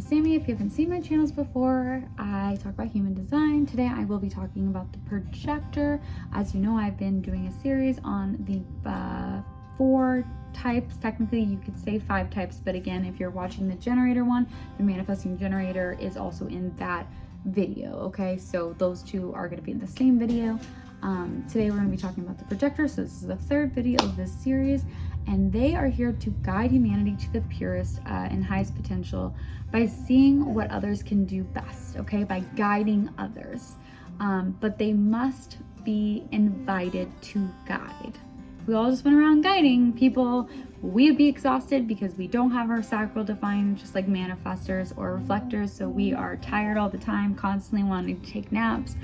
is Sammy. If you haven't seen my channels before, I talk about human design. Today I will be talking about the projector. As you know, I've been doing a series on the 4 types. Technically you could say 5 types, but again, if you're watching the generator one, the manifesting generator is also in that video. Okay, so those two are going to be in the same video. Today we're going to be talking about the projector. So this is the 3rd video of this series, and they are here to guide humanity to the purest and highest potential by seeing what others can do best, okay, by guiding others. But they must be invited to guide. If we all just went around guiding people, we'd be exhausted because we don't have our sacral defined, just like manifestors or reflectors. So we are tired all the time, constantly wanting to take naps.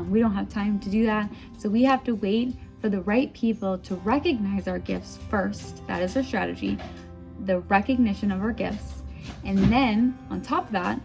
We don't have time to do that. So we have to wait for the right people to recognize our gifts first. That is our strategy, the recognition of our gifts. And then on top of that,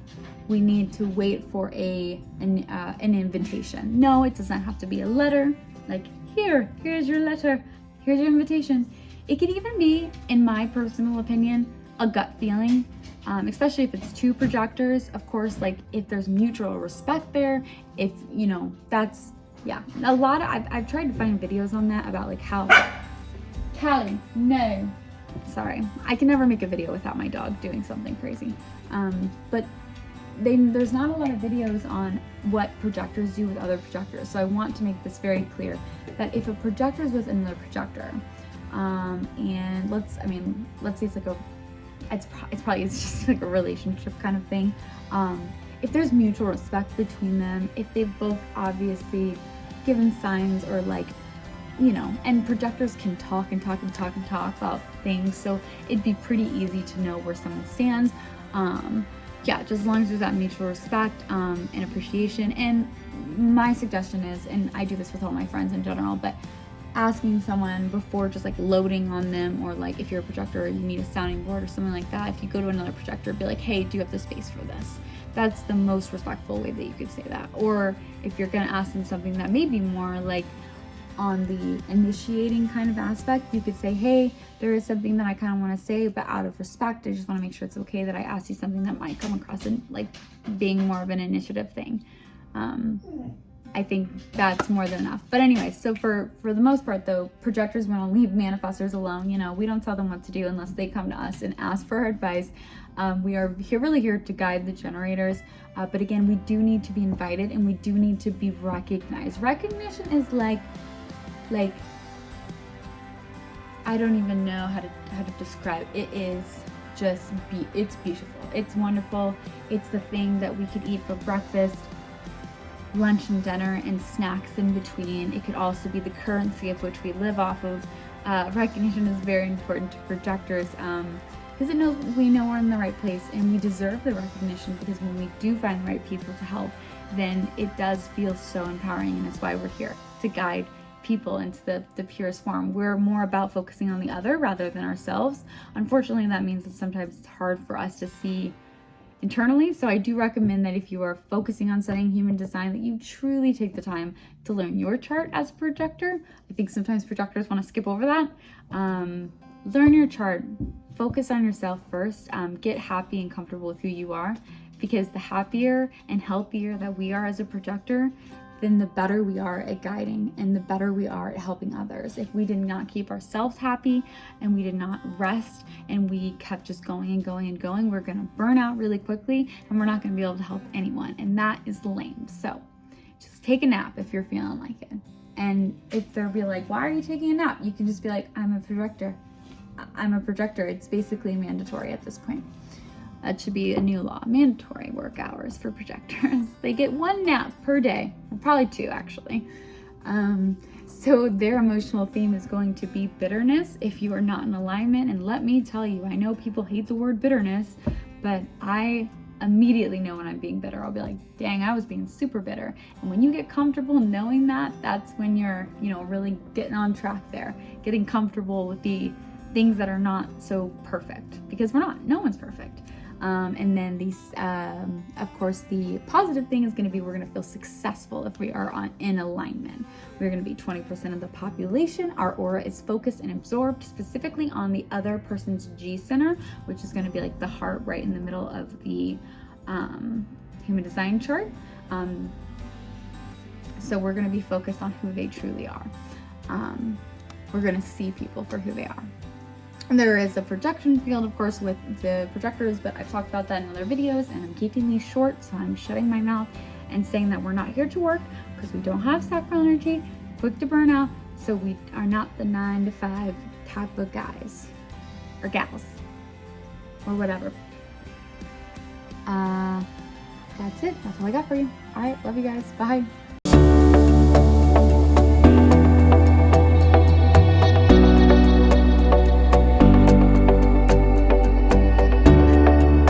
we need to wait for an invitation. No, it does not have to be a letter, like here's your letter, here's your invitation. It can even be, in my personal opinion, a gut feeling, especially if it's 2 projectors. Of course, like if there's mutual respect there, if you know, that's, yeah, a lot of, I've tried to find videos on that about like how, Callie, no, sorry, I can never make a video without my dog doing something crazy. But there's not a lot of videos on what projectors do with other projectors. So I want to make this very clear that if a projector is with another projector, and let's say it's like it's just like a relationship kind of thing. If there's mutual respect between them, if they've both obviously given signs, or like, you know, and projectors can talk about things, so it'd be pretty easy to know where someone stands. Yeah, just as long as there's that mutual respect and appreciation. And my suggestion is, and I do this with all my friends in general, but asking someone before just like loading on them, or like if you're a projector, you need a sounding board or something like that. If you go to another projector, be like, hey, do you have the space for this? That's the most respectful way that you could say that. Or if you're gonna ask them something that may be more like on the initiating kind of aspect, you could say, hey, there is something that I kind of want to say, but out of respect, I just want to make sure it's okay that I ask you something that might come across in like being more of an initiative thing. I think that's more than enough. But anyway, so for the most part though, projectors want to leave manifestors alone. You know, we don't tell them what to do unless they come to us and ask for our advice. We are really here to guide the generators. But again, we do need to be invited, and we do need to be recognized. Recognition is like I don't even know how to describe it. It is just it's beautiful. It's wonderful. It's the thing that we could eat for breakfast, lunch and dinner, and snacks in between. It could also be the currency of which we live off of. Recognition is very important to projectors because we know we're in the right place, and we deserve the recognition, because when we do find the right people to help, then it does feel so empowering, and that's why we're here to guide people into the purest form. We're more about focusing on the other rather than ourselves. Unfortunately, that means that sometimes it's hard for us to see internally. So I do recommend that if you are focusing on studying human design, that you truly take the time to learn your chart as a projector. I think sometimes projectors want to skip over that. Learn your chart, focus on yourself first, get happy and comfortable with who you are, because the happier and healthier that we are as a projector, then the better we are at guiding, and the better we are at helping others. If we did not keep ourselves happy, and we did not rest, and we kept just going and going and going, we're gonna burn out really quickly, and we're not gonna be able to help anyone, and that is lame. So just take a nap if you're feeling like it. And if they'll be like, why are you taking a nap? You can just be like, I'm a projector. I'm a projector. It's basically mandatory at this point. That should be a new law. Mandatory work hours for projectors. They get 1 nap per day, or probably 2 actually. So their emotional theme is going to be bitterness if you are not in alignment. And let me tell you, I know people hate the word bitterness, but I immediately know when I'm being bitter. I'll be like, dang, I was being super bitter. And when you get comfortable knowing that, that's when you're, you know, really getting on track there, getting comfortable with the things that are not so perfect, because we're not, no one's perfect. And then these, of course, the positive thing is going to be we're going to feel successful if we are in alignment. We're going to be 20% of the population. Our aura is focused and absorbed specifically on the other person's G center, which is going to be like the heart right in the middle of the human design chart. So we're going to be focused on who they truly are. We're going to see people for who they are. And there is a projection field, of course, with the projectors, but I've talked about that in other videos, and I'm keeping these short, so I'm shutting my mouth and saying that we're not here to work because we don't have sacral energy, quick to burn out, so we are not the 9 to 5 type of guys or gals or whatever. That's it. That's all I got for you. All right. Love you guys. Bye.